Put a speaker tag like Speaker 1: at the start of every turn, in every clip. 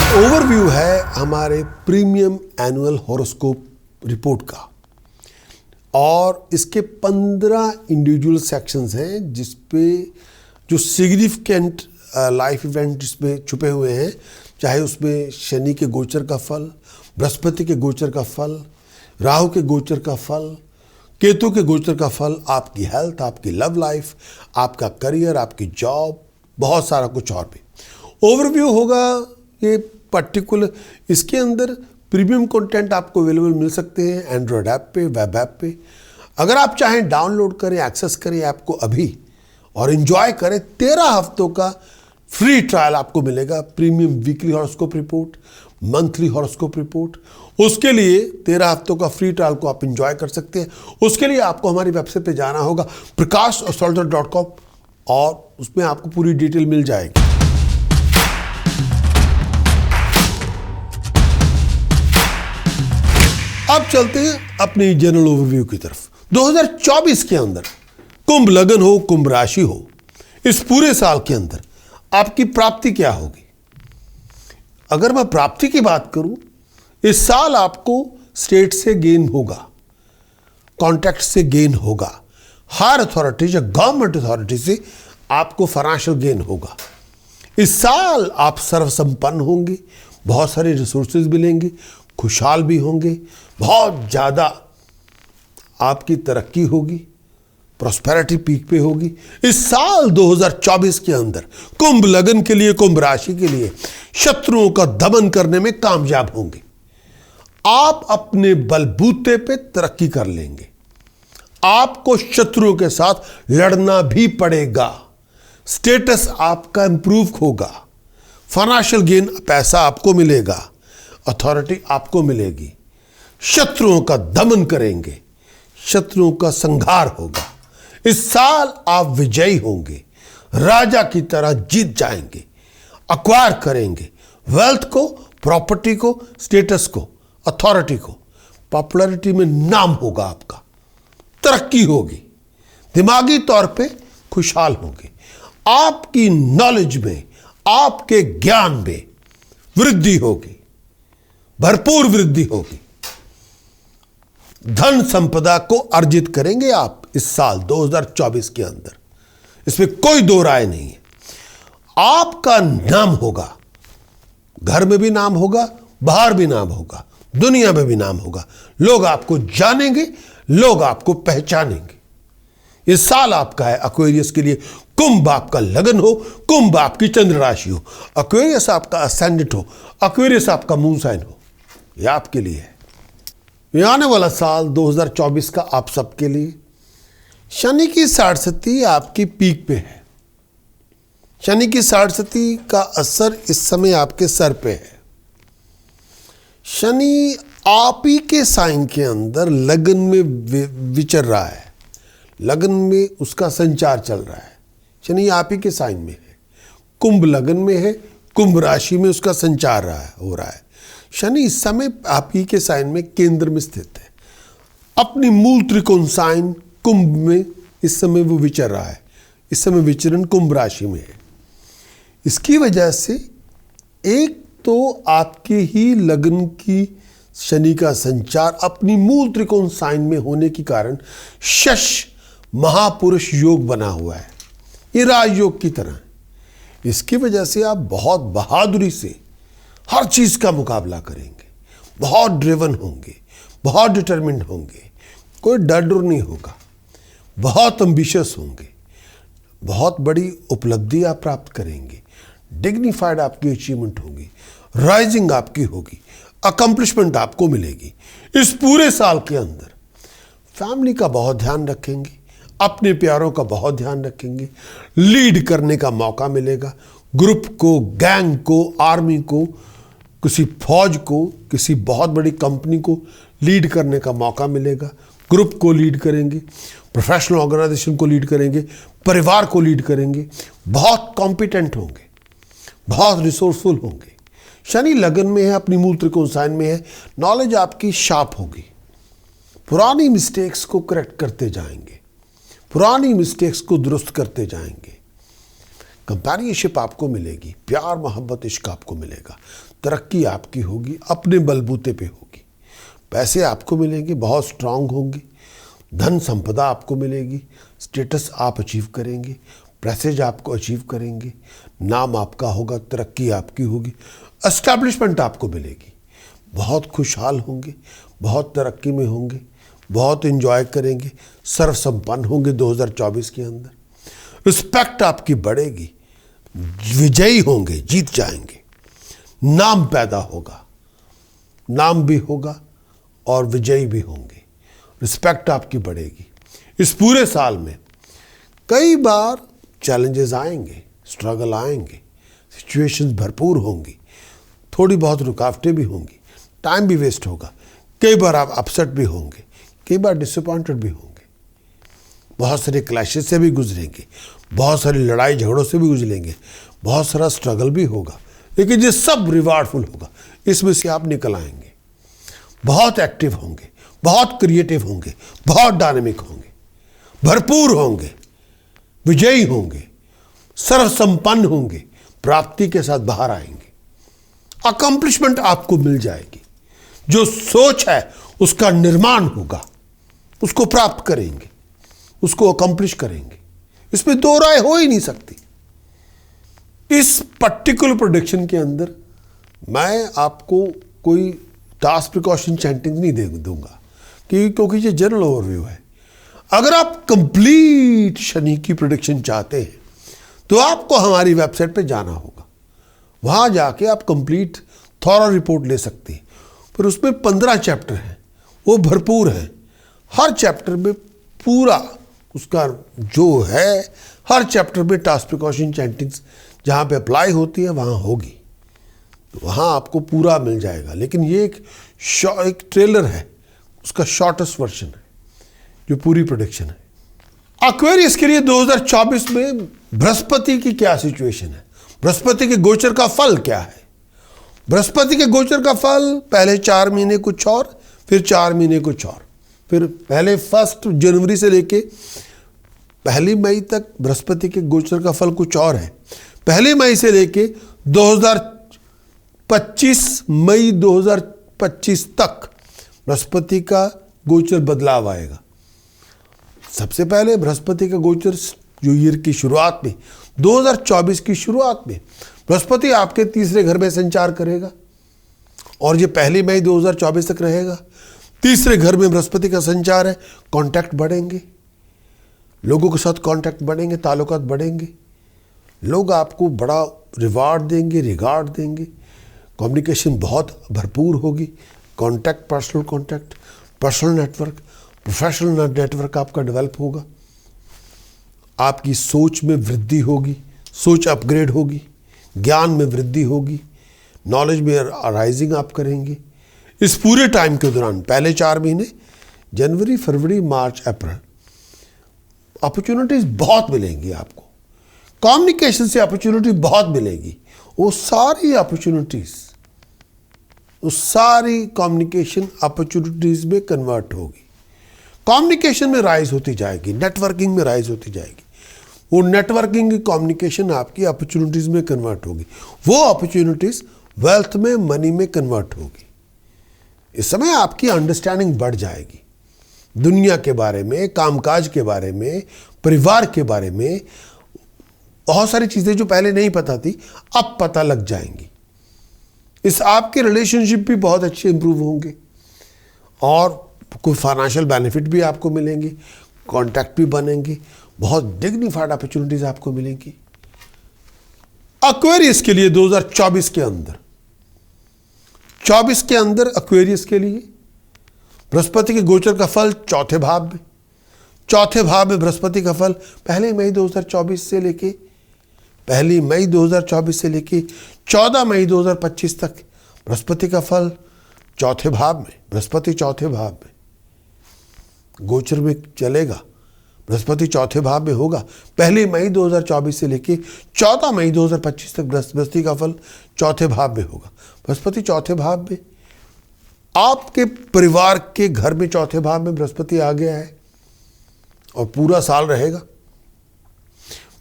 Speaker 1: Overview है हमारे premium annual horoscope report का और इसके 15 इंडिविजुअल सेक्शंस हैं जिस पे जो सिग्निफिकेंट लाइफ इवेंट इसमें छुपे हुए हैं, चाहे उसमें शनि के गोचर का फल, बृहस्पति के गोचर का फल, राहु के गोचर का फल, केतु के गोचर का फल, आपकी हेल्थ, आपकी लव लाइफ, आपका करियर, आपकी जॉब, बहुत सारा कुछ और भी ओवरव्यू होगा। ये पर्टिकुलर इसके अंदर प्रीमियम कंटेंट आपको अवेलेबल मिल सकते हैं एंड्रॉयड ऐप पे, वेब ऐप पे। अगर आप चाहें डाउनलोड करें, एक्सेस करें ऐप को अभी और एंजॉय करें। 13 हफ्तों का फ्री ट्रायल आपको मिलेगा। Premium weekly horoscope report, monthly horoscope report, उसके लिए 13 हफ्तों का फ्री ट्रायल को आप एंजॉय कर सकते हैं। उसके लिए आपको हमारी वेबसाइट पे जाना होगा prakash.com और उसमें आपको पूरी डिटेल मिल जाएगी। अब चलते हैं अपनी जनरल ओवरव्यू की तरफ। 2024 के अंदर कुंभ लगन हो, कुंभ राशि हो, इस पूरे साल के अंदर आपकी प्राप्ति क्या होगी? अगर मैं प्राप्ति की बात करूं, इस साल आपको स्टेट से गेन होगा, कॉन्ट्रैक्ट से गेन होगा, हायर अथॉरिटीज या गवर्नमेंट अथॉरिटी से आपको फाइनेंशियल गेन होगा। इस साल आप सर्वसंपन्न होंगे, बहुत सारे रिसोर्सेज मिलेंगे, खुशहाल भी होंगे, बहुत ज़्यादा आपकी तरक्की होगी, प्रॉस्पेरिटी पीक पे होगी। इस साल 2024 के अंदर कुंभ लगन के लिए, कुंभ राशि के लिए शत्रुओं का दमन करने में कामयाब होंगे। आप अपने बलबूते पे तरक्की कर लेंगे। आपको शत्रुओं के साथ लड़ना भी पड़ेगा। स्टेटस आपका इंप्रूव होगा, फाइनेंशियल गेन, पैसा आपको मिलेगा, अथॉरिटी आपको मिलेगी। शत्रुओं का दमन करेंगे, शत्रुओं का संहार होगा। इस साल आप विजयी होंगे, राजा की तरह जीत जाएंगे, अक्वायर करेंगे वेल्थ को, प्रॉपर्टी को, स्टेटस को, अथॉरिटी को। पॉपुलैरिटी में नाम होगा आपका, तरक्की होगी, दिमागी तौर पे खुशहाल होंगे। आपकी नॉलेज में, आपके ज्ञान में वृद्धि होगी, भरपूर वृद्धि होगी। धन संपदा को अर्जित करेंगे आप इस साल 2024 के अंदर, इसमें कोई दो राय नहीं है। आपका नाम होगा, घर में भी नाम होगा, बाहर भी नाम होगा, दुनिया में भी नाम होगा। लोग आपको जानेंगे, लोग आपको पहचानेंगे। इस साल आपका है एक्वेरियस के लिए। कुंभ आपका लगन हो, कुंभ आपकी चंद्र राशि हो, एक्वेरियस आपका असेंडेंट हो, एक्वेरियस आपका मून साइन हो, यह आपके लिए है। ये आने वाला साल 2024 का आप सबके लिए शनि की साढ़सती आपकी पीक पे है। शनि की साढ़सती का असर इस समय आपके सर पे है। शनि आप ही के साइन के अंदर लगन में विचर रहा है, लगन में उसका संचार चल रहा है। शनि आप ही के साइन में है, कुंभ लगन में है, कुंभ राशि में उसका संचार हो रहा है। शनि इस समय आप ही के साइन में केंद्र में स्थित है। अपनी मूल त्रिकोण साइन कुंभ में इस समय वो विचर रहा है। इस समय विचरण कुंभ राशि में है। इसकी वजह से एक तो आपके ही लगन की शनि का संचार अपनी मूल त्रिकोण साइन में होने के कारण शश महापुरुष योग बना हुआ है, ये राजयोग की तरह है। इसकी वजह से आप बहुत बहादुरी से हर चीज का मुकाबला करेंगे, बहुत ड्रिवन होंगे, बहुत डिटरमिन्ड होंगे, कोई डर डर नहीं होगा, बहुत एम्बिशियस होंगे, बहुत बड़ी उपलब्धि आप प्राप्त करेंगे, डिग्निफाइड आपकी अचीवमेंट होगी, राइजिंग आपकी होगी, अकम्प्लिशमेंट आपको मिलेगी। इस पूरे साल के अंदर फैमिली का बहुत ध्यान रखेंगे, अपने प्यारों का बहुत ध्यान रखेंगे, लीड करने का मौका मिलेगा। ग्रुप को, गैंग को, आर्मी को, किसी फौज को, किसी बहुत बड़ी कंपनी को लीड करने का मौका मिलेगा। ग्रुप को लीड करेंगे, प्रोफेशनल ऑर्गेनाइजेशन को लीड करेंगे, परिवार को लीड करेंगे, बहुत कॉम्पिटेंट होंगे, बहुत रिसोर्सफुल होंगे। शनि लगन में है, अपनी मूल त्रिकोण साइन में है, नॉलेज आपकी शार्प होगी। पुरानी मिस्टेक्स को करेक्ट करते जाएंगे, पुरानी मिस्टेक्स को दुरुस्त करते जाएंगे। कंपेनियनशिप आपको मिलेगी, प्यार मोहब्बत इश्क आपको मिलेगा, तरक्की आपकी होगी, अपने बलबूते पे होगी, पैसे आपको मिलेंगे, बहुत स्ट्रांग होंगे, धन संपदा आपको मिलेगी, स्टेटस आप अचीव करेंगे, प्रेस्टीज आपको अचीव करेंगे, नाम आपका होगा, तरक्की आपकी होगी, एस्टैब्लिशमेंट आपको मिलेगी, बहुत खुशहाल होंगे, बहुत तरक्की में होंगे, बहुत एंजॉय करेंगे, सर्वसंपन्न होंगे 2024 के अंदर। रिस्पेक्ट आपकी बढ़ेगी, विजयी होंगे, जीत जाएंगे, नाम पैदा होगा, नाम भी होगा और विजयी भी होंगे, रिस्पेक्ट आपकी बढ़ेगी। इस पूरे साल में कई बार चैलेंजेस आएंगे, स्ट्रगल आएंगे, सिचुएशंस भरपूर होंगी, थोड़ी बहुत रुकावटें भी होंगी, टाइम भी वेस्ट होगा, कई बार आप अपसेट भी होंगे, कई बार डिसअपॉइंटेड भी होंगे, बहुत सारे क्लैशेस से भी गुजरेंगे, बहुत सारी लड़ाई झगड़ों से भी गुजरेंगे, बहुत सारा स्ट्रगल भी होगा, लेकिन ये सब रिवार्डफुल होगा। इसमें से आप निकल आएंगे, बहुत एक्टिव होंगे, बहुत क्रिएटिव होंगे, बहुत डायनेमिक होंगे, भरपूर होंगे, विजयी होंगे, सर्वसंपन्न होंगे, प्राप्ति के साथ बाहर आएंगे, अकम्प्लिशमेंट आपको मिल जाएगी, जो सोच है उसका निर्माण होगा, उसको प्राप्त करेंगे, उसको अकम्प्लिश करेंगे, इसमें दो राय हो ही नहीं सकती। इस पर्टिकुलर प्रेडिक्शन के अंदर मैं आपको कोई टास्क प्रिकॉशन चैंटिंग नहीं दे दूंगा, क्योंकि ये जनरल ओवरव्यू है। अगर आप कंप्लीट शनि की प्रेडिक्शन चाहते हैं तो आपको हमारी वेबसाइट पे जाना होगा, वहाँ जाके आप कंप्लीट थॉरो रिपोर्ट ले सकते हैं। फिर उसमें 15 चैप्टर हैं, वो भरपूर हैं, हर चैप्टर में पूरा उसका जो है, हर चैप्टर में टास्क प्रिकॉशन चैंटिंग्स जहाँ पे अप्लाई होती है वहाँ होगी, तो वहाँ आपको पूरा मिल जाएगा। लेकिन ये एक ट्रेलर है, उसका शॉर्टेस्ट वर्जन है, जो पूरी प्रेडिक्शन है। एक्वेरियस के लिए 2024 में बृहस्पति की क्या सिचुएशन है, बृहस्पति के गोचर का फल क्या है। बृहस्पति के गोचर का फल पहले 4 महीने कुछ और, फिर 4 महीने कुछ और, फिर पहले 1 जनवरी से लेके 1 मई तक बृहस्पति के गोचर का फल कुछ और है। 1 मई से लेके 2025 मई 2025 तक बृहस्पति का गोचर बदलाव आएगा। सबसे पहले बृहस्पति का गोचर जो ईयर की शुरुआत में 2024 की शुरुआत में बृहस्पति आपके तीसरे घर में संचार करेगा और ये 1 मई 2024 तक रहेगा। तीसरे घर में बृहस्पति का संचार है, कांटेक्ट बढ़ेंगे, लोगों के साथ कांटेक्ट बढ़ेंगे, ताल्लुकात बढ़ेंगे, लोग आपको बड़ा रिवार्ड देंगे, रिगार्ड देंगे, कम्युनिकेशन बहुत भरपूर होगी, contact, personal network, professional network आपका डेवलप होगा, आपकी सोच में वृद्धि होगी, सोच अपग्रेड होगी, ज्ञान में वृद्धि होगी, नॉलेज में राइजिंग आप करेंगे। इस पूरे टाइम के दौरान पहले 4 महीने जनवरी, फरवरी, मार्च, अप्रैल अपॉर्चुनिटीज बहुत मिलेंगी आपको, कम्युनिकेशन से अपॉर्चुनिटी बहुत मिलेगी। वो सारी अपॉर्चुनिटीज, उस सारी कम्युनिकेशन अपॉर्चुनिटीज में कन्वर्ट होगी, कम्युनिकेशन में राइज होती जाएगी, नेटवर्किंग में राइज होती जाएगी। वो नेटवर्किंग की कम्युनिकेशन आपकी अपॉर्चुनिटीज में कन्वर्ट होगी, वो अपॉर्चुनिटीज वेल्थ में, मनी में कन्वर्ट होगी। इस समय आपकी अंडरस्टैंडिंग बढ़ जाएगी, दुनिया के बारे में, कामकाज के बारे में, परिवार के बारे में, बहुत सारी चीजें जो पहले नहीं पता थी अब पता लग जाएंगी। इस आपके रिलेशनशिप भी बहुत अच्छे इंप्रूव होंगे और कोई फाइनेंशियल बेनिफिट भी आपको मिलेंगे, कॉन्टैक्ट भी बनेंगे, बहुत डिग्निफाइड अपॉर्चुनिटीज आपको मिलेंगी। एक्वेरियस के लिए 2024 के अंदर, 24 के अंदर एक्वेरियस के लिए बृहस्पति के गोचर का फल चौथे भाव में, चौथे भाव में बृहस्पति का फल 1 मई 2024 से लेके 1 मई 2024 से लेके 14 मई 2025 तक बृहस्पति का फल चौथे भाव में, बृहस्पति चौथे भाव में गोचर में चलेगा, बृहस्पति चौथे भाव में होगा। 1 मई 2024 से लेके 14 मई 2025 तक बृहस्पति का फल चौथे भाव में होगा। बृहस्पति चौथे भाव में, आपके परिवार के घर में चौथे भाव में बृहस्पति आ गया है और पूरा साल रहेगा।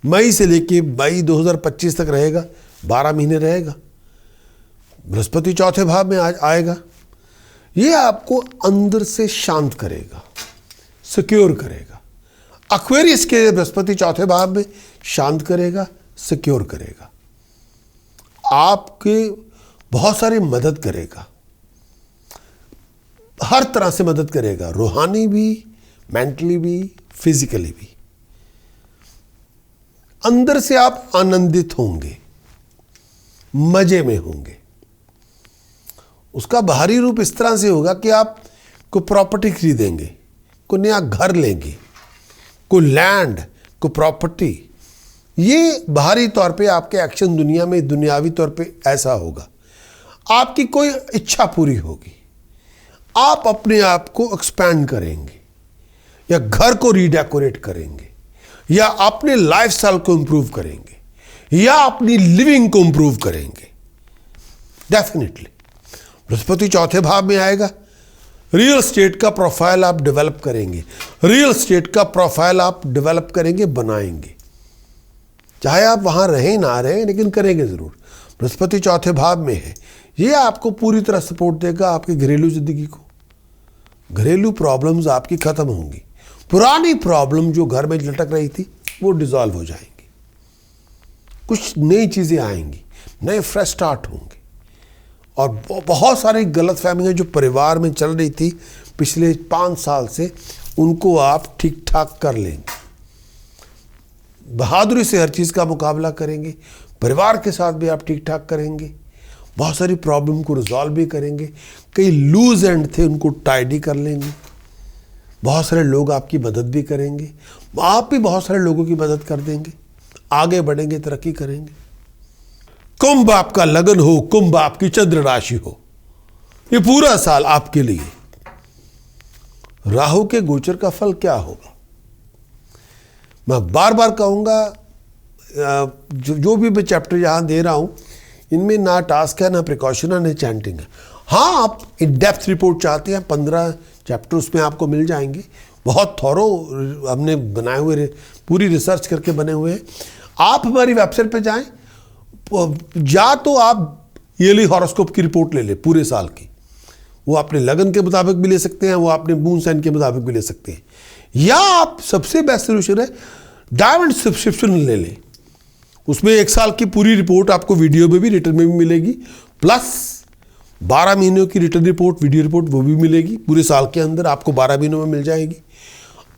Speaker 1: मई से लेके मई 2025 तक रहेगा, 12 महीने रहेगा। बृहस्पति चौथे भाव में आएगा। ये आपको अंदर से शांत करेगा, सिक्योर करेगा। एक्वेरियस के बृहस्पति चौथे भाव में शांत करेगा, सिक्योर करेगा, आपके बहुत सारी मदद करेगा, हर तरह से मदद करेगा, रूहानी भी, मेंटली भी, फिजिकली भी। अंदर से आप आनंदित होंगे, मजे में होंगे। उसका बाहरी रूप इस तरह से होगा कि आप को प्रॉपर्टी खरीदेंगे, को नया घर लेंगे, को लैंड, को प्रॉपर्टी। ये बाहरी तौर पे आपके एक्शन दुनिया में दुनियावी तौर पे ऐसा होगा। आपकी कोई इच्छा पूरी होगी, आप अपने आप को एक्सपैंड करेंगे, या घर को रीडेकोरेट करेंगे, या अपने लाइफस्टाइल को इंप्रूव करेंगे, या अपनी लिविंग को इंप्रूव करेंगे। डेफिनेटली बृहस्पति चौथे भाव में आएगा। रियल स्टेट का प्रोफाइल आप डेवलप करेंगे, रियल स्टेट का प्रोफाइल आप डेवलप करेंगे, बनाएंगे। चाहे आप वहां रहें ना रहें, लेकिन करेंगे जरूर। बृहस्पति चौथे भाव में है, ये आपको पूरी तरह सपोर्ट देगा आपकी घरेलू जिंदगी को। घरेलू प्रॉब्लम्स आपकी खत्म होंगी, पुरानी प्रॉब्लम जो घर में लटक रही थी वो डिसॉल्व हो जाएंगी, कुछ नई चीजें आएंगी, नए फ्रेश स्टार्ट होंगे। और बहुत सारी गलतफहमियां जो परिवार में चल रही थी पिछले 5 साल से, उनको आप ठीक ठाक कर लेंगे। बहादुरी से हर चीज का मुकाबला करेंगे, परिवार के साथ भी आप ठीक ठाक करेंगे, बहुत सारी प्रॉब्लम को रिजॉल्व भी करेंगे। कई लूज एंड थे उनको टाइडी कर लेंगे। बहुत सारे लोग आपकी मदद भी करेंगे, आप भी बहुत सारे लोगों की मदद कर देंगे, आगे बढ़ेंगे, तरक्की करेंगे। कुंभ आपका लगन हो, कुंभ आपकी चंद्र राशि हो, ये पूरा साल आपके लिए। राहु के गोचर का फल क्या होगा? मैं बार बार कहूंगा, जो भी मैं चैप्टर यहां दे रहा हूं, इनमें ना टास्क है, ना प्रिकॉशन है, ना चैंटिंग है। हाँ, आप इन डेप्थ रिपोर्ट चाहते हैं, 15 चैप्टर उसमें आपको मिल जाएंगे, बहुत थॉरो हमने बनाए हुए, पूरी रिसर्च करके बने हुए हैं। आप हमारी वेबसाइट पे जाएं, या तो आप ईयरली हॉरोस्कोप की रिपोर्ट ले लें पूरे साल की, वो अपने लगन के मुताबिक भी ले सकते हैं, वो अपने मून साइन के मुताबिक भी ले सकते हैं, या आप सबसे बेस्ट सोल्यूशन है डायमंड सब्सक्रिप्शन ले लें। उसमें 1 साल की पूरी रिपोर्ट आपको वीडियो में भी, रिटर्न में भी मिलेगी, प्लस 12 महीनों की रिटर्न रिपोर्ट, वीडियो रिपोर्ट वो भी मिलेगी। पूरे साल के अंदर आपको 12 महीनों में मिल जाएगी।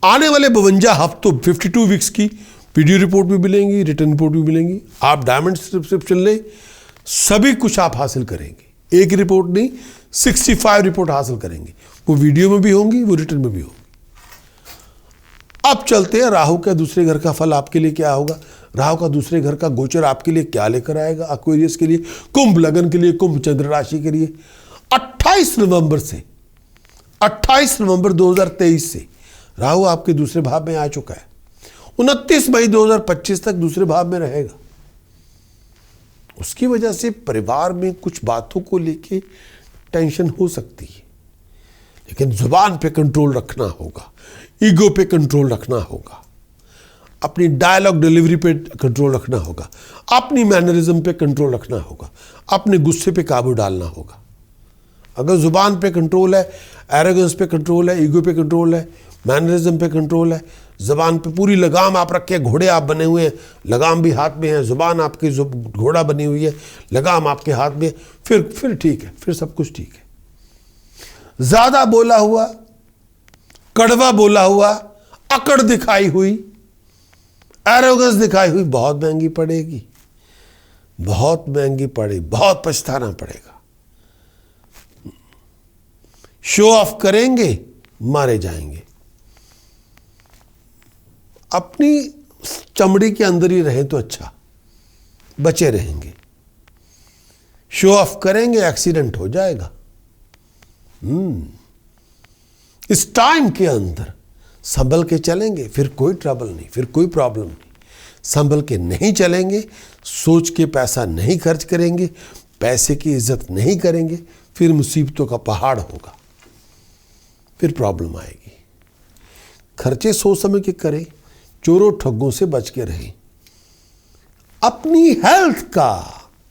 Speaker 1: आने वाले 52 हफ्तों 52 वीक्स की वीडियो रिपोर्ट भी मिलेंगी, रिटर्न रिपोर्ट भी मिलेंगी। आप डायमंड सब्सक्रिप्शन लें, सभी कुछ आप हासिल करेंगे। एक रिपोर्ट नहीं, 65 रिपोर्ट हासिल करेंगे। वो वीडियो में भी होंगी, वो रिटर्न में भी होंगी। अब चलते हैं राहु का दूसरे घर का फल आपके लिए क्या होगा। राहु का दूसरे घर का गोचर आपके लिए क्या लेकर आएगा एक्वेरियस के लिए, कुंभ लगन के लिए, कुंभ चंद्र राशि के लिए। 28 नवंबर से 28 नवंबर 2023 से राहु आपके दूसरे भाव में आ चुका है। 29 मई 2025 तक दूसरे भाव में रहेगा। उसकी वजह से परिवार में कुछ बातों को लेके टेंशन हो सकती है, लेकिन जुबान पे कंट्रोल रखना होगा, ईगो पे कंट्रोल रखना होगा, अपनी डायलॉग डिलीवरी पे कंट्रोल रखना होगा, अपनी मैनरिज्म पे कंट्रोल रखना होगा, अपने गुस्से पे काबू डालना होगा। अगर जुबान पे कंट्रोल है, एरोगेंस पे कंट्रोल है, ईगो पे कंट्रोल है, मैनरिज्म पे कंट्रोल है, जुबान पे पूरी लगाम आप रखे, घोड़े आप बने हुए हैं, लगाम भी हाथ में है, जुबान आपकी घोड़ा बनी हुई है, लगाम आपके हाथ में, फिर ठीक है, फिर सब कुछ ठीक है। ज्यादा बोला हुआ, कड़वा बोला हुआ, अकड़ दिखाई हुई, एरोगेंस दिखाई हुई बहुत महंगी पड़ेगी, बहुत महंगी पड़ेगी, बहुत पछताना पड़ेगा। शो ऑफ करेंगे, मारे जाएंगे। अपनी चमड़ी के अंदर ही रहें तो अच्छा, बचे रहेंगे। शो ऑफ करेंगे, एक्सीडेंट हो जाएगा। इस टाइम के अंदर संभल के चलेंगे, फिर कोई ट्रबल नहीं, फिर कोई प्रॉब्लम नहीं। संभल के नहीं चलेंगे, सोच के पैसा नहीं खर्च करेंगे, पैसे की इज्जत नहीं करेंगे, फिर मुसीबतों का पहाड़ होगा, फिर प्रॉब्लम आएगी। खर्चे सोच समझ के करें, चोरों ठगों से बच के रहें। अपनी हेल्थ का,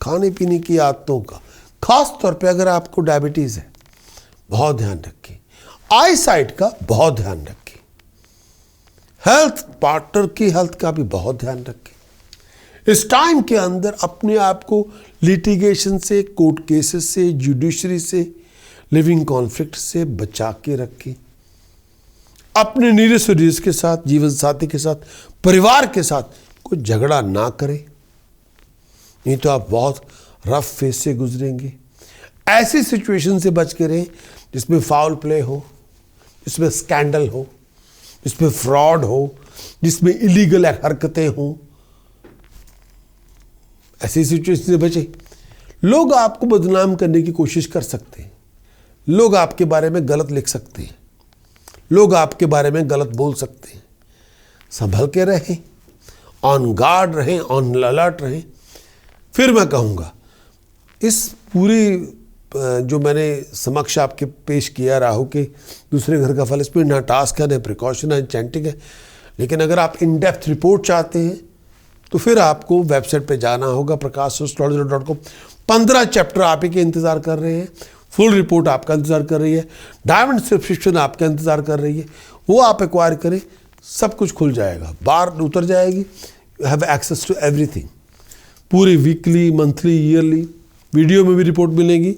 Speaker 1: खाने पीने की आदतों का, खास तौर पे अगर आपको डायबिटीज है बहुत ध्यान रखें। आई साइट का बहुत ध्यान रखें। हेल्थ पार्टनर की हेल्थ का भी बहुत ध्यान रखें। इस टाइम के अंदर अपने आप को लिटिगेशन से, कोर्ट केसेस से, जुडिशरी से, लिविंग कॉन्फ्लिक्ट से बचा के रखें। अपने नीरेस्ट डियर्स के साथ, जीवन साथी के साथ, परिवार के साथ कोई झगड़ा ना करें, नहीं तो आप बहुत रफ फेज से गुजरेंगे। ऐसी सिचुएशन से बच के रहें जिसमें फाउल प्ले हो, जिसमें स्कैंडल हो, जिसमें फ्रॉड हो, जिसमें इलीगल हरकतें हों। ऐसी सिचुएशन से बचें। लोग आपको बदनाम करने की कोशिश कर सकते हैं, लोग आपके बारे में गलत लिख सकते हैं, लोग आपके बारे में गलत बोल सकते हैं। संभल के रहें, ऑन गार्ड रहें, ऑन अलर्ट रहें। फिर मैं कहूँगा इस पूरी जो मैंने समक्ष आपके पेश किया राहु के दूसरे घर का फल, इसमें ना टास्क है, ना प्रिकॉशन है, चैंटिंग है। लेकिन अगर आप इन डेप्थ रिपोर्ट चाहते हैं तो फिर आपको वेबसाइट पे जाना होगा prakash.com। 15 चैप्टर आप ही के इंतज़ार कर रहे हैं, फुल रिपोर्ट आपका इंतज़ार कर रही है, डायमंड सब्सक्रिप्शन आपका इंतज़ार कर रही है। वो आप एक्वायर करें, सब कुछ खुल जाएगा, बार उतर जाएगी। You have access to everything. पूरी वीकली, मंथली, ईयरली वीडियो में भी रिपोर्ट मिलेगी,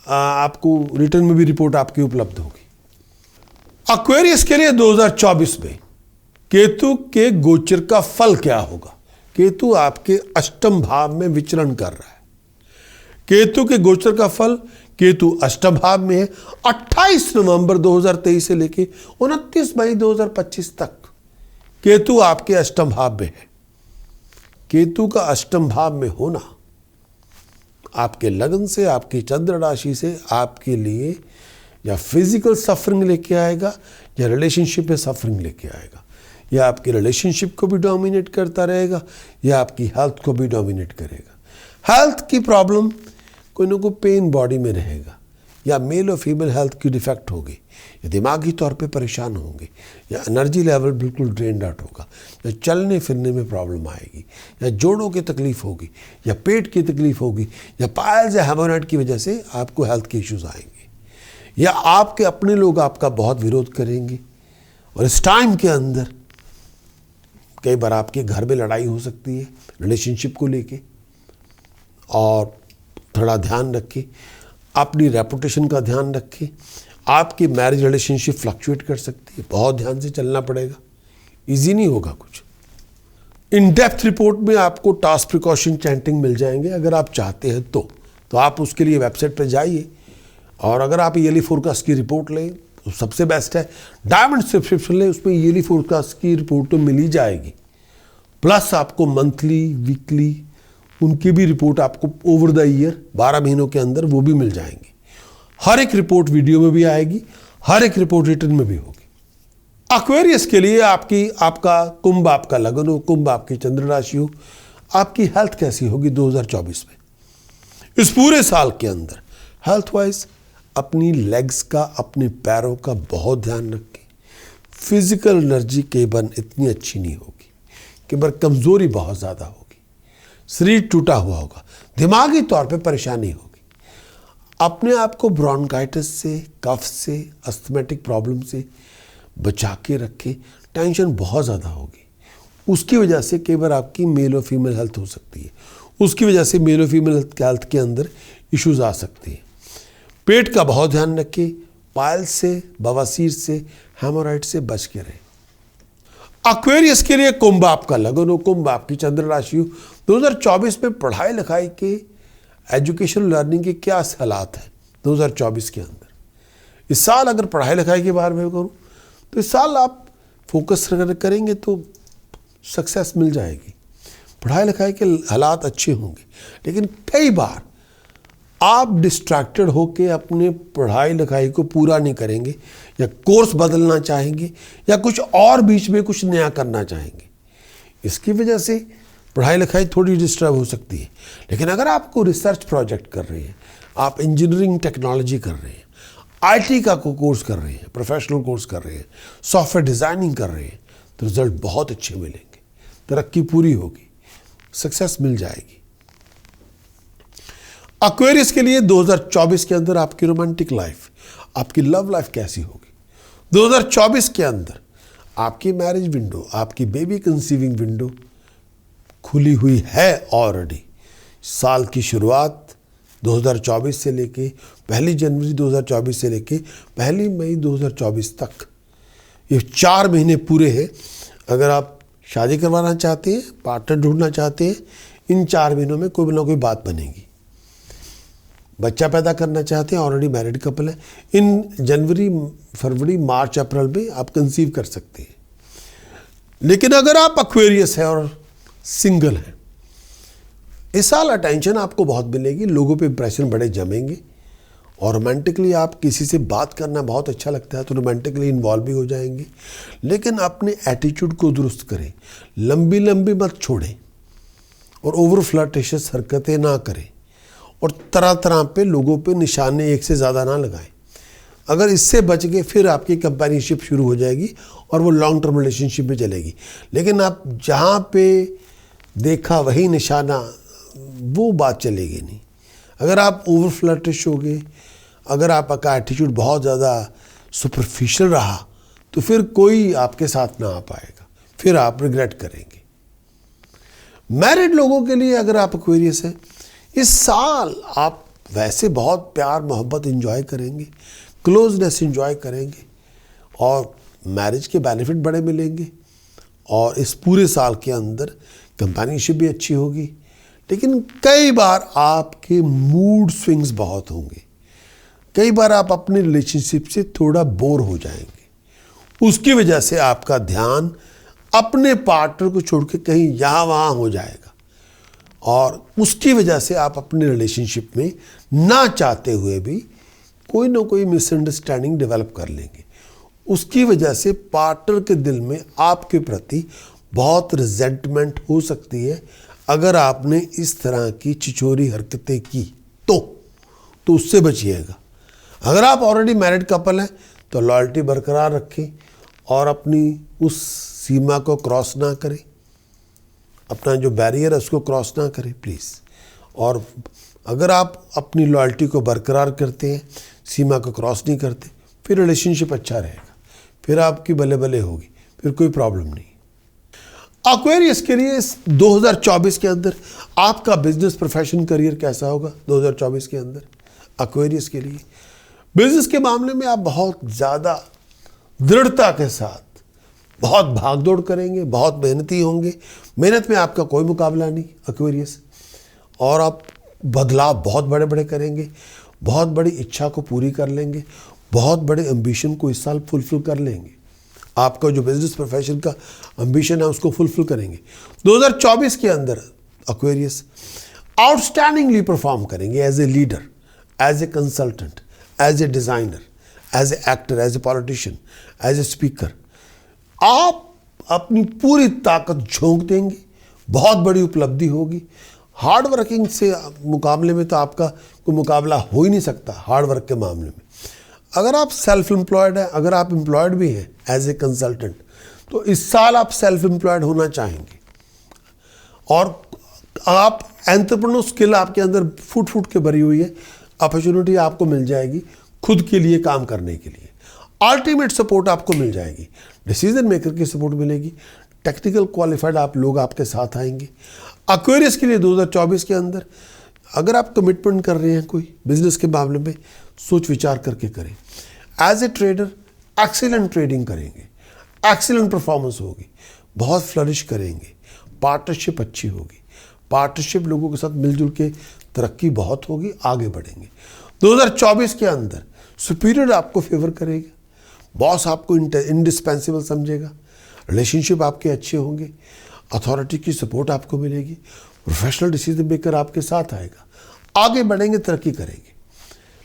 Speaker 1: आपको रिटर्न में भी रिपोर्ट आपकी उपलब्ध होगी। एक्वेरियस के लिए 2024 में केतु के गोचर का फल क्या होगा? केतु आपके अष्टम भाव में विचरण कर रहा है। केतु के गोचर का फल, केतु अष्टम भाव में है। 28 नवंबर 2023 से लेके 29 मई 2025 तक केतु आपके अष्टम भाव में है। केतु का अष्टम भाव में होना आपके लगन से, आपकी चंद्र राशि से आपके लिए या फिजिकल सफरिंग लेके आएगा या रिलेशनशिप में सफरिंग लेके आएगा, या आपकी रिलेशनशिप को भी डोमिनेट करता रहेगा या आपकी हेल्थ को भी डोमिनेट करेगा। हेल्थ की प्रॉब्लम, कोई ना कोई पेन बॉडी में रहेगा, या मेल और फीमेल हेल्थ की डिफेक्ट होगी, या दिमागी तौर पे परेशान होंगे, या एनर्जी लेवल बिल्कुल ड्रेन्ड आउट होगा, या चलने फिरने में प्रॉब्लम आएगी, या जोड़ों की तकलीफ होगी, या पेट की तकलीफ होगी, या पाइल्स या हेमोरॉइड की वजह से आपको हेल्थ के इश्यूज आएंगे, या आपके अपने लोग आपका बहुत विरोध करेंगे। और इस टाइम के अंदर कई बार आपके घर में लड़ाई हो सकती है रिलेशनशिप को लेके, और थोड़ा ध्यान रखें, अपनी रेपुटेशन का ध्यान रखें। आपकी मैरिज रिलेशनशिप फ्लक्चुएट कर सकती है, बहुत ध्यान से चलना पड़ेगा, इजी नहीं होगा कुछ। इन डेप्थ रिपोर्ट में आपको टास्क, प्रिकॉशन, चैंटिंग मिल जाएंगे अगर आप चाहते हैं तो आप उसके लिए वेबसाइट पर जाइए। और अगर आप ईयरली फोरकास्ट की रिपोर्ट लें तो सबसे बेस्ट है डायमंड सब्सक्रिप्शन लें, उसमें ईयरली फोरकास्ट की रिपोर्ट तो मिल ही जाएगी, प्लस आपको मंथली, वीकली उनकी भी रिपोर्ट आपको ओवर द ईयर 12 महीनों के अंदर वो भी मिल जाएंगी। हर एक रिपोर्ट वीडियो में भी आएगी, हर एक रिपोर्ट रिटर्न में भी होगी। एक्वेरियस के लिए आपका कुंभ आपका लगन हो, कुंभ आपकी चंद्र राशि हो, आपकी हेल्थ कैसी होगी 2024 में? इस पूरे साल के अंदर हेल्थ वाइज अपनी लेग्स का, अपने पैरों का बहुत ध्यान रखें। फिजिकल एनर्जी कई बार इतनी अच्छी नहीं होगी, कई बार कमजोरी बहुत ज़्यादा होगी, शरीर टूटा हुआ होगा, दिमागी तौर पे परेशानी होगी। अपने आप को ब्रोंकाइटिस से, कफ से, अस्थमेटिक प्रॉब्लम से बचा के रखें। टेंशन बहुत ज़्यादा होगी, उसकी वजह से कई बार आपकी मेल और फीमेल हेल्थ हो सकती है, उसकी वजह से मेल और फीमेल हेल्थ के अंदर इश्यूज आ सकती हैं। पेट का बहुत ध्यान रखें, पाइल्स से, बवासीर से, हेमोराइड से बच के रहें। एक्वेरियस के लिए कुंभ आपका लगन हो, कुंभ आपकी चंद्र राशि हो, 2024 में पढ़ाई लिखाई के, एजुकेशन लर्निंग के क्या हालात हैं 2024 के अंदर? इस साल अगर पढ़ाई लिखाई के बारे में करूँ तो इस साल आप फोकस करेंगे तो सक्सेस मिल जाएगी। पढ़ाई लिखाई के हालात अच्छे होंगे, लेकिन कई बार आप डिस्ट्रैक्टेड होकर अपने पढ़ाई लिखाई को पूरा नहीं करेंगे, या कोर्स बदलना चाहेंगे, या कुछ और बीच में कुछ नया करना चाहेंगे। इसकी वजह से पढ़ाई लिखाई थोड़ी डिस्टर्ब हो सकती है। लेकिन अगर आपको रिसर्च प्रोजेक्ट कर रहे हैं, आप इंजीनियरिंग टेक्नोलॉजी कर रहे हैं, आईटी का कोर्स कर रहे हैं, प्रोफेशनल कोर्स कर रहे हैं, सॉफ्टवेयर डिज़ाइनिंग कर रहे हैं, तो रिजल्ट बहुत अच्छे मिलेंगे, तरक्की पूरी होगी। सक्सेस मिल जाएगी। एक्वेरियस के लिए 2024 के अंदर आपकी रोमांटिक लाइफ, आपकी लव लाइफ कैसी होगी? 2024 के अंदर आपकी मैरिज विंडो, आपकी बेबी कंसीविंग विंडो खुली हुई है ऑलरेडी। साल की शुरुआत 2024 से लेके 1 जनवरी 2024 से लेके 1 मई 2024 तक, ये 4 महीने पूरे हैं। अगर आप शादी करवाना चाहते हैं, पार्टनर ढूंढना चाहते हैं, इन 4 महीनों में कोई ना कोई बात बनेगी। बच्चा पैदा करना चाहते हैं, ऑलरेडी मैरिड कपल है, इन जनवरी, फरवरी, मार्च, अप्रैल में आप कंसीव कर सकते हैं। लेकिन अगर आप एक्वेरियस है और सिंगल हैं, इस साल अटेंशन आपको बहुत मिलेगी, लोगों पे इंप्रेशन बड़े जमेंगे, और रोमांटिकली आप किसी से बात करना बहुत अच्छा लगता है तो रोमांटिकली इन्वॉल्व भी हो जाएंगे। लेकिन अपने एटीट्यूड को दुरुस्त करें, लंबी लंबी मत छोड़ें, और ओवर फ्लर्टेशियस हरकतें ना करें, और तरह तरह पे लोगों पे निशाने एक से ज़्यादा ना लगाएं। अगर इससे बच गए फिर आपकी कंपेनियनशिप शुरू हो जाएगी और वो लॉन्ग टर्म रिलेशनशिप में चलेगी। लेकिन आप जहाँ पे देखा वही निशाना, वो बात चलेगी नहीं। अगर आप ओवर फ्लर्टिश हो गए, अगर आपका एटीट्यूड बहुत ज़्यादा सुपरफिशियल रहा, तो फिर कोई आपके साथ ना आ पाएगा, फिर आप रिग्रेट करेंगे। मैरिड लोगों के लिए अगर आप एक्वेरियस हैं, इस साल आप वैसे बहुत प्यार मोहब्बत एंजॉय करेंगे, क्लोजनेस एंजॉय करेंगे, और मैरिज के बेनिफिट बड़े मिलेंगे, और इस पूरे साल के अंदर कंपेनियनशिप भी अच्छी होगी। लेकिन कई बार आपके मूड स्विंग्स बहुत होंगे, कई बार आप अपने रिलेशनशिप से थोड़ा बोर हो जाएंगे, उसकी वजह से आपका ध्यान अपने पार्टनर को छोड़ के कहीं यहाँ वहाँ हो जाएगा, और उसकी वजह से आप अपने रिलेशनशिप में ना चाहते हुए भी कोई ना कोई मिसअंडरस्टैंडिंग डेवलप कर लेंगे। उसकी वजह से पार्टनर के दिल में आपके प्रति बहुत रिजेंटमेंट हो सकती है। अगर आपने इस तरह की छिछोरी हरकतें की तो उससे बचिएगा। अगर आप ऑलरेडी मैरिड कपल हैं तो लॉयल्टी बरकरार रखें और अपनी उस सीमा को क्रॉस ना करें, अपना जो बैरियर है उसको क्रॉस ना करें प्लीज़। और अगर आप अपनी लॉयल्टी को बरकरार करते हैं, सीमा को क्रॉस नहीं करते, फिर रिलेशनशिप अच्छा रहेगा, फिर आपकी भले भले होगी, फिर कोई प्रॉब्लम नहीं। एक्वेरियस के लिए इस 2024 के अंदर आपका बिजनेस प्रोफेशन करियर कैसा होगा? 2024 के अंदर एक्वेरियस के लिए बिजनेस के मामले में आप बहुत ज़्यादा दृढ़ता के साथ बहुत भागदौड़ करेंगे, बहुत मेहनती होंगे। मेहनत में आपका कोई मुकाबला नहीं एक्वेरियस, और आप बदलाव बहुत बड़े बड़े करेंगे, बहुत बड़ी इच्छा को पूरी कर लेंगे, बहुत बड़े एम्बिशन को इस साल फुलफिल कर लेंगे। आपका जो बिजनेस प्रोफेशन का एम्बिशन है उसको फुलफिल करेंगे। 2024 के अंदर एक्वेरियस आउटस्टैंडिंगली परफॉर्म करेंगे as a leader, as a consultant, as a designer, as a actor, as a politician, as a speaker. आप अपनी पूरी ताकत झोंक देंगे, बहुत बड़ी उपलब्धि होगी। हार्ड वर्किंग से मुकाबले में तो आपका कोई मुकाबला हो ही नहीं सकता हार्ड वर्क के मामले में। अगर आप सेल्फ एम्प्लॉयड हैं, अगर आप एम्प्लॉयड भी हैं एज ए कंसल्टेंट, तो इस साल आप सेल्फ एम्प्लॉयड होना चाहेंगे, और आप एंटरप्रेन्योर स्किल आपके अंदर फुट फुट के भरी हुई है। अपॉर्चुनिटी आपको मिल जाएगी खुद के लिए काम करने के लिए, अल्टीमेट सपोर्ट आपको मिल जाएगी, डिसीजन मेकर की सपोर्ट मिलेगी, टेक्निकल क्वालिफाइड आप लोग आपके साथ आएंगे। एक्वेरियस के लिए 2024 के अंदर अगर आप कमिटमेंट कर रहे हैं कोई बिजनेस के मामले में, सोच विचार करके करें। As a trader excellent trading करेंगे, एक्सीलेंट परफॉर्मेंस होगी, बहुत फ्लरिश करेंगे, पार्टनरशिप अच्छी होगी, पार्टनरशिप लोगों के साथ मिलजुल के तरक्की बहुत होगी, आगे बढ़ेंगे। 2024 के अंदर सुपीरियर आपको फेवर करेगा, बॉस आपको इंडिस्पेंसिबल समझेगा, रिलेशनशिप आपके अच्छे होंगे, अथॉरिटी की सपोर्ट आपको मिलेगी, प्रोफेशनल डिसीजन मेकर आपके साथ आएगा, आगे बढ़ेंगे, तरक्की करेंगे।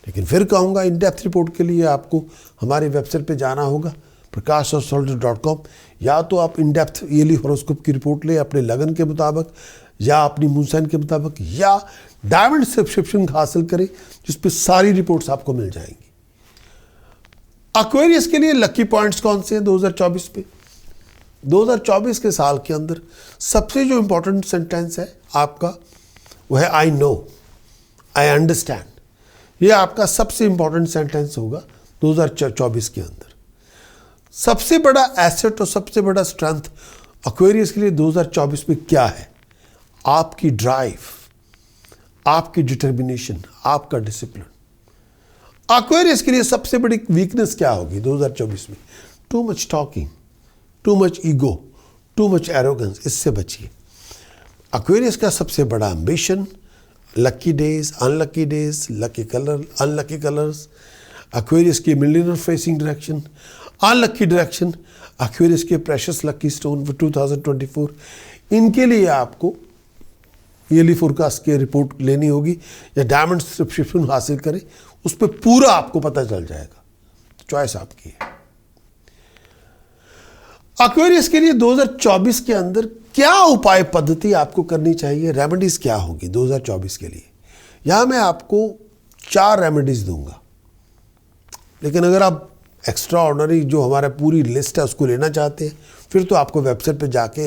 Speaker 1: लेकिन फिर कहूँगा इन डेप्थ रिपोर्ट के लिए आपको हमारी वेबसाइट पे जाना होगा prakashastrology.com। या तो आप इन डेप्थ ईयरली हॉरोस्कोप की रिपोर्ट लें अपने लगन के मुताबिक, या अपनी मून साइन के मुताबिक, या डायमंड सब्सक्रिप्शन हासिल करें जिस पे सारी रिपोर्ट्स आपको मिल जाएंगी। एक्वेरियस के लिए लकी पॉइंट्स कौन से हैं 2024 पे? 2024 के साल के अंदर सबसे जो इम्पोर्टेंट सेंटेंस है आपका वो है आई नो, आई अंडरस्टैंड। ये आपका सबसे इम्पोर्टेंट सेंटेंस होगा 2024 के अंदर। सबसे बड़ा एसेट और सबसे बड़ा स्ट्रेंथ एक्वेरियस के लिए 2024 में क्या है? आपकी ड्राइव, आपकी डिटर्मिनेशन, आपका डिसिप्लिन। एक्वेरियस के लिए सबसे बड़ी वीकनेस क्या होगी 2024 में? Too much talking, too much ego, too much arrogance. इससे बचिए। एक्वेरियस का सबसे बड़ा ambition, lucky days, unlucky days, lucky colour, unlucky colours, Aquarius की millionaire facing direction, unlucky direction, Aquarius के प्रेशियस लकी स्टोन फॉर 2024। इनके लिए आपको ईयरली फोरकास्ट की रिपोर्ट लेनी होगी या डायमंड सब्सक्रिप्शन हासिल करें, उस पर पूरा आपको पता चल जाएगा। चॉइस आपकी है। एक्वेरियस के लिए 2024 के अंदर क्या उपाय पद्धति आपको करनी चाहिए, रेमेडीज क्या होगी 2024 के लिए? यहां मैं आपको 4 रेमेडीज दूंगा, लेकिन अगर आप एक्स्ट्रा ऑर्डिनरी जो हमारा पूरी लिस्ट है उसको लेना चाहते हैं, फिर तो आपको वेबसाइट पे जाके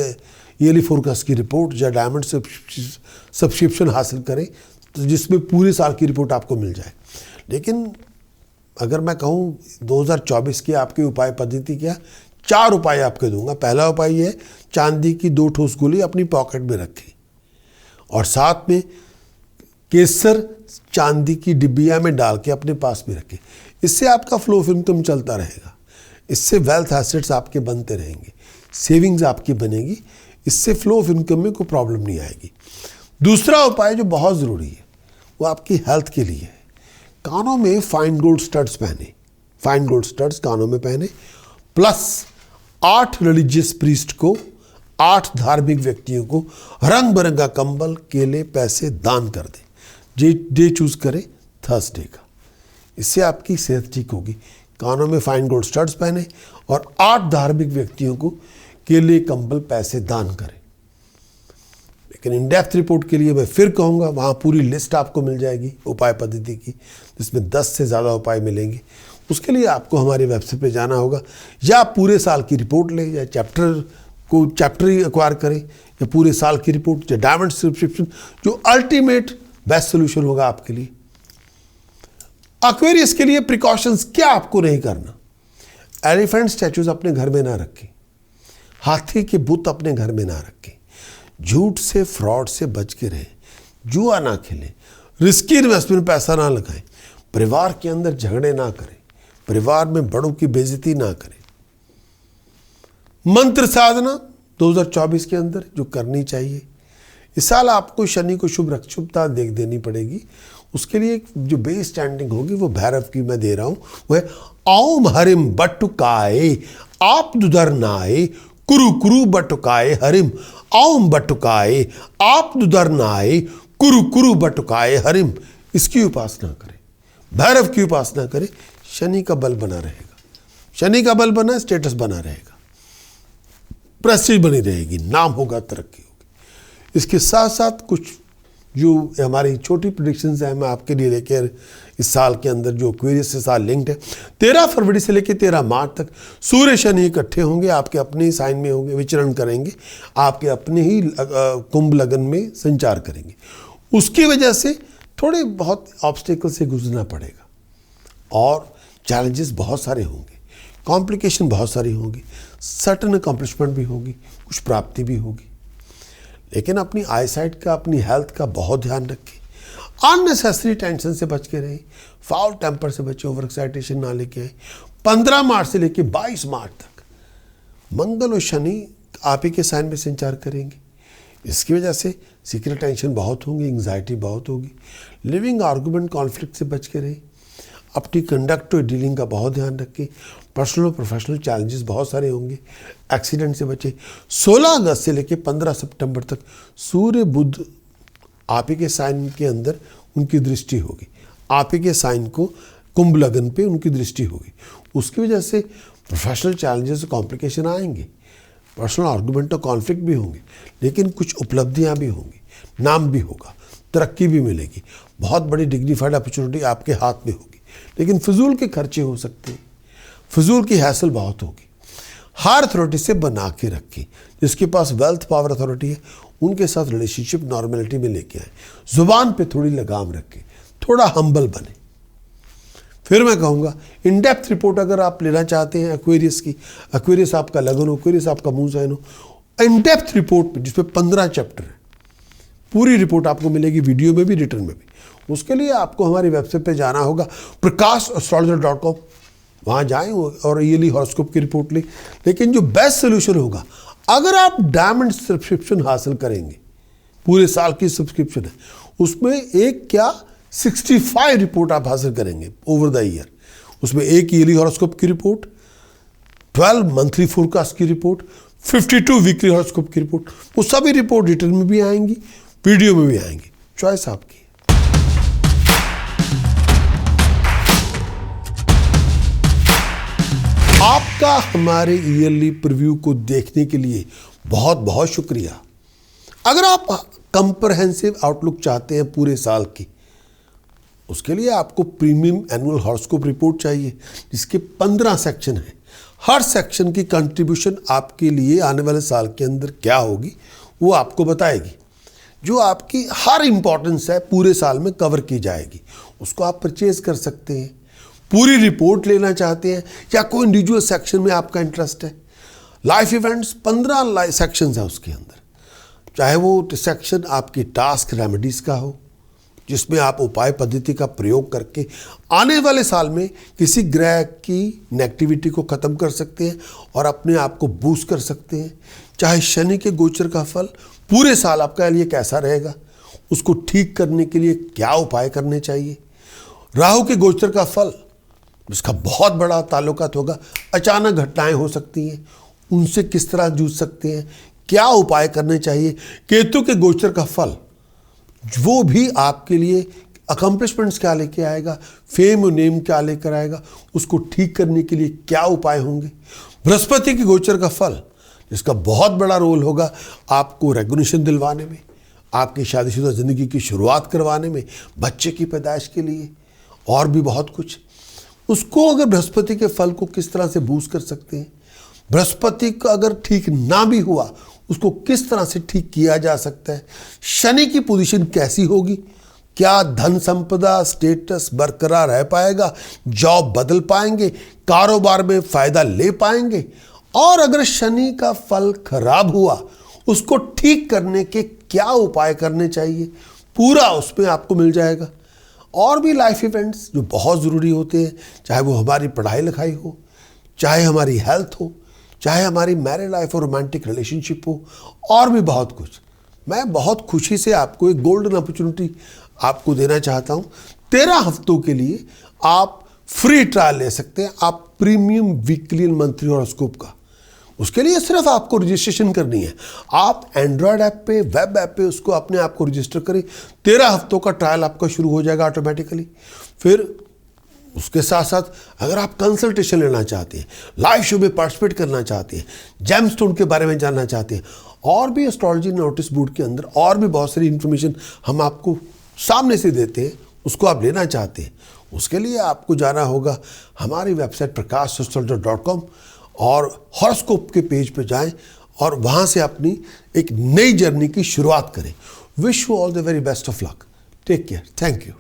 Speaker 1: ईयरली फोरकास्ट की रिपोर्ट या डायमंड सब्सक्रिप्शन हासिल करें, तो जिसमें पूरे साल की रिपोर्ट आपको मिल जाए। लेकिन अगर मैं कहूँ 2024 की आपकी उपाय पद्धति क्या, 4 उपाय आपके दूंगा। पहला उपाय ये है, चांदी की 2 ठोस गोली अपनी पॉकेट में रखें और साथ में केसर चांदी की डिब्बिया में डाल के अपने पास में रखें। इससे आपका फ्लो ऑफ इनकम चलता रहेगा, इससे वेल्थ एसेट्स आपके बनते रहेंगे, सेविंग्स आपकी बनेगी, इससे फ्लो ऑफ इनकम में कोई प्रॉब्लम नहीं आएगी। दूसरा उपाय जो बहुत ज़रूरी है वो आपकी हेल्थ के लिए है। कानों में फाइन गोल्ड स्टड्स पहने, फाइन गोल्ड स्टड्स कानों में पहने, प्लस 8 रिलीजियस प्रीस्ट को, 8 धार्मिक व्यक्तियों को रंग बिरंगा कंबल, केले, पैसे दान कर दें। डे चूज करें थर्सडे का। इससे आपकी सेहत ठीक होगी। कानों में फाइन गोल्ड स्टड्स पहने और 8 धार्मिक व्यक्तियों को केले, कंबल, पैसे दान करें। लेकिन इन डेप्थ रिपोर्ट के लिए मैं फिर कहूँगा, वहाँ पूरी लिस्ट आपको मिल जाएगी उपाय पद्धति की, जिसमें 10 से ज़्यादा उपाय मिलेंगे। उसके लिए आपको हमारी वेबसाइट पे जाना होगा, या पूरे साल की रिपोर्ट लें, या चैप्टर ही एक्वायर करें, या पूरे साल की रिपोर्ट, या डायमंड सब्सक्रिप्शन, जो अल्टीमेट बेस्ट सोल्यूशन होगा आपके लिए। एक्वेरियस के लिए प्रिकॉशंस क्या आपको नहीं करना? एलिफेंट स्टैचूज अपने घर में ना रखें, हाथी के बुत अपने घर में ना रखें, झूठ से, फ्रॉड से बच के रहें, जुआ ना खेलें, रिस्की इन्वेस्टमेंट में पैसा ना लगाएं, परिवार के अंदर झगड़े ना करें, परिवार में बड़ों की बेइज्जती ना करें। मंत्र साधना 2024 के अंदर जो करनी चाहिए, इस साल आपको शनि को शुभता देख देनी पड़ेगी। उसके लिए जो बेस स्टैंडिंग होगी वो भैरव की मैं दे रहा हूं, वो है ओम हरिम बटुकाए आप दुधरनाए कुरु कुरु बटुकाए हरिम, ओम बटुकाए आप दुधरनाए कुरु कुरु बटुकाए हरिम। इसकी उपासना करें, भैरव की उपासना करें, शनि का बल बना रहेगा। शनि का बल बना, स्टेटस बना रहेगा, प्रेस्टीज बनी रहेगी, नाम होगा, तरक्की होगी। इसके साथ साथ कुछ जो हमारी छोटी प्रेडिक्शंस हैं मैं आपके लिए लेकर इस साल के अंदर, जो एक्वेरियस से साल लिंक्ड है। 13 फरवरी से लेकर 13 मार्च तक सूर्य शनि इकट्ठे होंगे, आपके अपने ही साइन में होंगे, विचरण करेंगे, आपके अपने ही कुंभ लगन में संचार करेंगे। उसकी वजह से थोड़े बहुत ऑब्स्टेकल से गुजरना पड़ेगा और चैलेंजेस बहुत सारे होंगे, कॉम्प्लिकेशन बहुत सारी होंगी, सर्टन अकम्पलिशमेंट भी होगी, कुछ प्राप्ति भी होगी। लेकिन अपनी आईसाइट का, अपनी हेल्थ का बहुत ध्यान रखें। अननेसेसरी टेंशन से बच के रहें, फाउल टेम्पर से बचे, ओवर एक्साइटेशन ना लेके आए। 15 मार्च से लेके 22 मार्च तक मंगल और शनि आप ही के साइन में संचार करेंगे। इसकी वजह से सीक्रेट टेंशन बहुत होंगी, एंग्जाइटी बहुत होगी। लिविंग आर्गूमेंट कॉन्फ्लिक्ट से बच के रहें। अपनी कंडक्ट और डीलिंग का बहुत ध्यान रखें। पर्सनल और प्रोफेशनल चैलेंजेस बहुत सारे होंगे, एक्सीडेंट से बचे। 16 अगस्त से लेकर 15 सितंबर तक सूर्य बुध आप ही के साइन के अंदर उनकी दृष्टि होगी, आप ही के साइन को कुंभ लगन पे उनकी दृष्टि होगी। उसकी वजह से प्रोफेशनल चैलेंजेस, कॉम्प्लिकेशन आएंगे, पर्सनल आर्गूमेंट और कॉन्फ्लिक्ट भी होंगे, लेकिन कुछ उपलब्धियां भी होंगी, नाम भी होगा, तरक्की भी मिलेगी, बहुत बड़ी डिग्निफाइड अपॉर्चुनिटी आपके हाथ में होगी। लेकिन फिजूल के खर्चे हो सकते हैं, फिजूल की हैसल बहुत होगी। हायर अथॉरिटी से बना के रखें। जिसके पास वेल्थ पावर अथॉरिटी है उनके साथ रिलेशनशिप नॉर्मेलिटी में लेके आए। जुबान पे थोड़ी लगाम रखें, थोड़ा हम्बल बने। फिर मैं कहूँगा इन डेप्थ रिपोर्ट अगर आप लेना चाहते हैं एक्वेरियस की, एक्वेरियस आपका लगन हो, एक्वेरियस आपका मून साइन हो, इन डेप्थ रिपोर्ट जिसमें 15 चैप्टर है, पूरी रिपोर्ट आपको मिलेगी वीडियो में भी रिटर्न में भी। उसके लिए आपको हमारी वेबसाइट पे जाना होगा prakash.astrologer.com, वहाँ जाएं और ईयरली हॉरोस्कोप की रिपोर्ट लें। लेकिन जो बेस्ट सोल्यूशन होगा, अगर आप डायमंड सब्सक्रिप्शन हासिल करेंगे, पूरे साल की सब्सक्रिप्शन है, उसमें एक क्या 65 रिपोर्ट आप हासिल करेंगे ओवर द ईयर। उसमें एक ईयरली हॉरोस्कोप की रिपोर्ट, 12 मंथली फोरकास्ट की रिपोर्ट, 52 वीकली हॉरोस्कोप की रिपोर्ट, वो सभी रिपोर्ट रिटर्न में भी आएंगी, वीडियो में भी आएंगी। चॉइस आपकी। आपका हमारे ईयरली प्रीव्यू को देखने के लिए बहुत बहुत शुक्रिया। अगर आप कंप्रहेंसिव आउटलुक चाहते हैं पूरे साल की, उसके लिए आपको प्रीमियम एनुअल हॉरोस्कोप रिपोर्ट चाहिए जिसके 15 सेक्शन हैं। हर सेक्शन की कंट्रीब्यूशन आपके लिए आने वाले साल के अंदर क्या होगी वो आपको बताएगी, जो आपकी हर इंपॉर्टेंस है पूरे साल में कवर की जाएगी। उसको आप परचेज कर सकते हैं। पूरी रिपोर्ट लेना चाहते हैं या कोई इंडिविजुअल सेक्शन में आपका इंटरेस्ट है, लाइफ इवेंट्स 15 सेक्शंस है उसके अंदर। चाहे वो सेक्शन आपकी टास्क रेमेडीज का हो, जिसमें आप उपाय पद्धति का प्रयोग करके आने वाले साल में किसी ग्रह की नेगेटिविटी को ख़त्म कर सकते हैं और अपने आप को बूस्ट कर सकते हैं। चाहे शनि के गोचर का फल पूरे साल आपका लिए कैसा रहेगा, उसको ठीक करने के लिए क्या उपाय करने चाहिए। राहु के गोचर का फल जिसका बहुत बड़ा ताल्लुकात होगा, अचानक घटनाएं हो सकती हैं, उनसे किस तरह जूझ सकते हैं, क्या उपाय करने चाहिए। केतु के गोचर का फल वो भी आपके लिए अकम्पलिशमेंट्स क्या लेके आएगा, फेम और नेम क्या लेकर आएगा, उसको ठीक करने के लिए क्या उपाय होंगे। बृहस्पति के गोचर का फल जिसका बहुत बड़ा रोल होगा आपको रेगुलेशन दिलवाने में, आपकी शादीशुदा ज़िंदगी की शुरुआत करवाने में, बच्चे की पैदाइश के लिए और भी बहुत कुछ। उसको अगर बृहस्पति के फल को किस तरह से बूस्ट कर सकते हैं, बृहस्पति का अगर ठीक ना भी हुआ उसको किस तरह से ठीक किया जा सकता है, शनि की पोजीशन कैसी होगी, क्या धन संपदा स्टेटस बरकरार रह पाएगा, जॉब बदल पाएंगे, कारोबार में फायदा ले पाएंगे, और अगर शनि का फल खराब हुआ उसको ठीक करने के क्या उपाय करने चाहिए, पूरा उसमें आपको मिल जाएगा। और भी लाइफ इवेंट्स जो बहुत ज़रूरी होते हैं, चाहे वो हमारी पढ़ाई लिखाई हो, चाहे हमारी हेल्थ हो, चाहे हमारी मैरिड लाइफ और रोमांटिक रिलेशनशिप हो, और भी बहुत कुछ। मैं बहुत खुशी से आपको एक गोल्डन अपॉर्चुनिटी आपको देना चाहता हूँ। 13 हफ्तों के लिए आप फ्री ट्रायल ले सकते हैं आप प्रीमियम वीकली मंथली हॉरोस्कोप का। उसके लिए सिर्फ आपको रजिस्ट्रेशन करनी है। आप एंड्रॉयड ऐप पे, वेब ऐप पे उसको अपने आप को रजिस्टर करें। 13 हफ्तों का ट्रायल आपका शुरू हो जाएगा ऑटोमेटिकली। फिर उसके साथ साथ अगर आप कंसल्टेशन लेना चाहते हैं, लाइव शो में पार्टिसिपेट करना चाहते हैं, जेमस्टोन के बारे में जानना चाहते हैं, और भी एस्ट्रोलॉजी नोटिस बोर्ड के अंदर और भी बहुत सारी इंफॉर्मेशन हम आपको सामने से देते हैं, उसको आप लेना चाहते हैं, उसके लिए आपको जाना होगा हमारी वेबसाइट prakash.astrologer.com और हॉरोस्कोप के पेज पे जाएं और वहाँ से अपनी एक नई जर्नी की शुरुआत करें। Wish you all the very best of luck. Take care. Thank you.